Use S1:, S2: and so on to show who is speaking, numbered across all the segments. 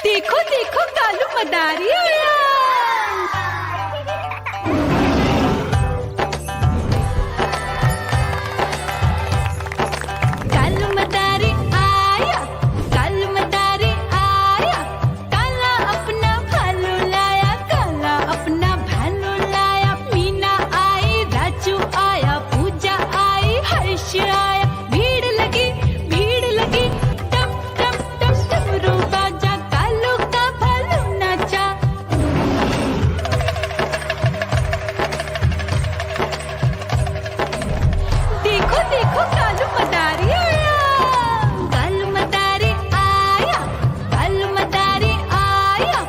S1: देखो देखो कालू मदारी आया। कालू मदारी आया, कालू मदारी आया, काला अपना भालू लाया, काला अपना भालू लाया। मीना आई, राजू आया, पूजा आई, हर्ष आया। भीड़ लगी टम टम टम डमरू बाजा, कालू का भालू नाचा। देखो देखो कालू मदारी आया, कालू मदारी आया, कालू मदारी आया,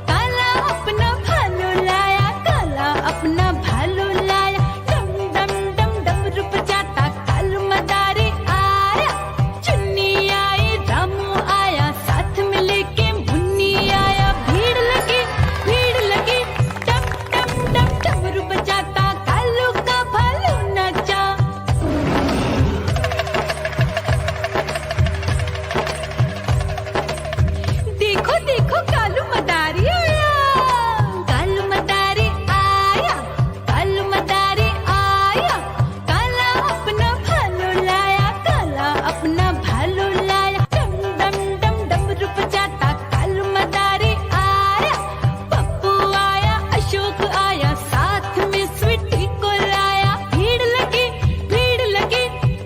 S1: काला अपना भालू लाया, काला अपना भालू लाया। डम डम डम डमरू बजाता कालू मदारी आया। चुन्नी आई, रामू आया, साथ में लेके मुन्नी आया। भीड़ लगी टम टम टम डमरू बजाता कालू का भालू नाचा। देखो देखो कालू मदारी आया, कालू मदारी आया, कालू मदारी आया, काला अपना भालू लाया, काला अपना भालू लाया। डम डम डम डमरू बजाता कालू मदारी आया। पप्पू आया, अशोक आया, साथ में स्वीटी को लाया। भीड़ लगी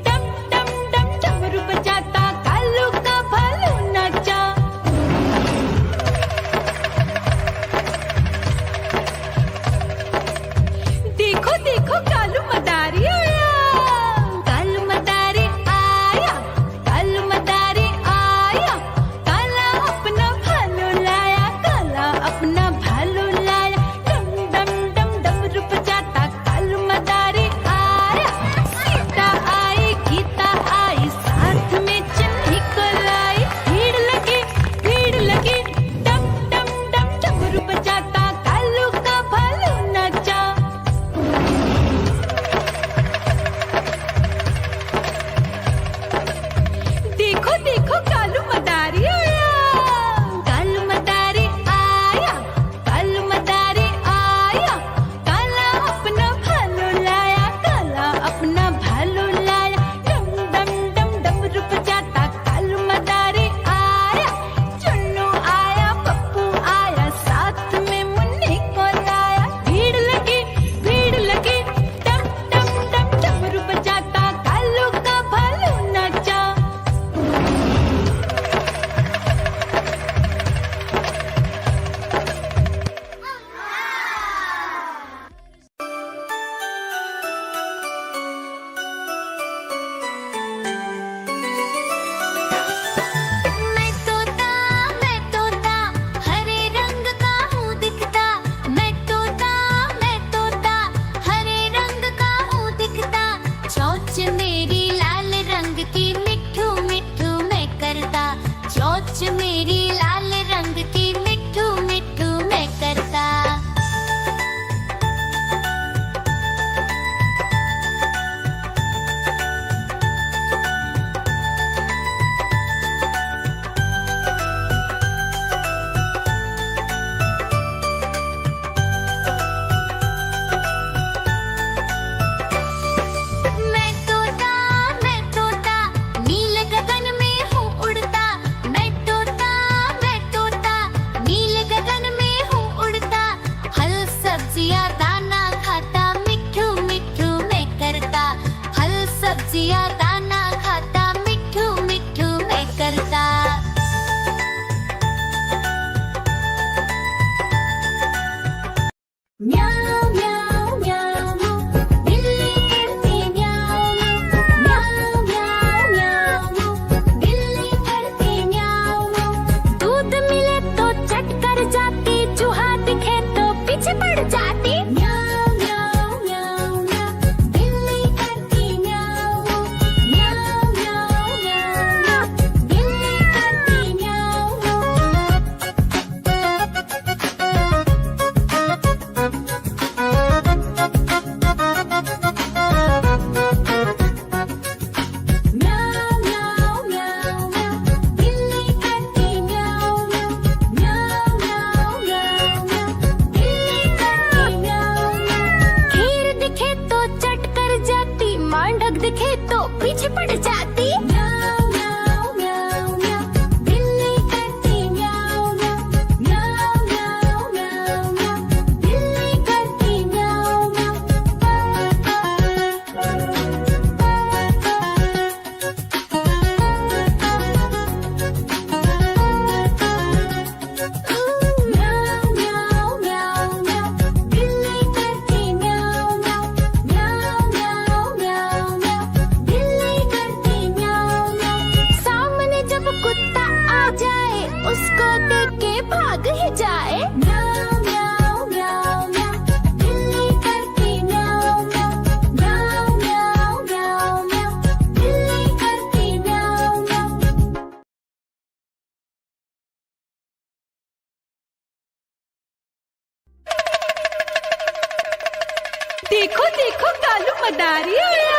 S1: टम टम टम डमरू बजाता कालू का भालू नाचा। देखो देखो कालू मदारी आया, कालू मदारी आया, कालू मदारी आया, काला अपना भालू लाया, काला अपना भालू लाया। डम डम डम डमरू बजाता कालू मदारी आया। सीता आई, गीता आई, साथ में चन्नी को लाई। भीड़ लगी टम टम टम डमरू बजाता कालू का भालू नाचा। देखो देखो कालू मदारी आया, कालू मदारी आया, कालू मदारी आया, काला अपना भालू लाया, काला अपना भालू लाया। डम डम डम डमरू बजाता कालू मदारी आया। चुन्नू आया, पप्पू आया, साथ में मुन्नी को लाया। भीड़ लगी टम टम टम डमरू बजाता कालू का भालू नाचा। मैं तोता हरे रंग का हूँ दिखता। मैं तोता हरे रंग का हूँ दिखता। चोंच मेरी लाल रंग की, मिट्ठू मिट्ठू मैं करता। चोंच मेरी लाल रंग की, मिट्ठू मिट्ठू मैं करता। मैं तोता नील गगन में हूँ उड़ता। मैं तोता मदारी आया।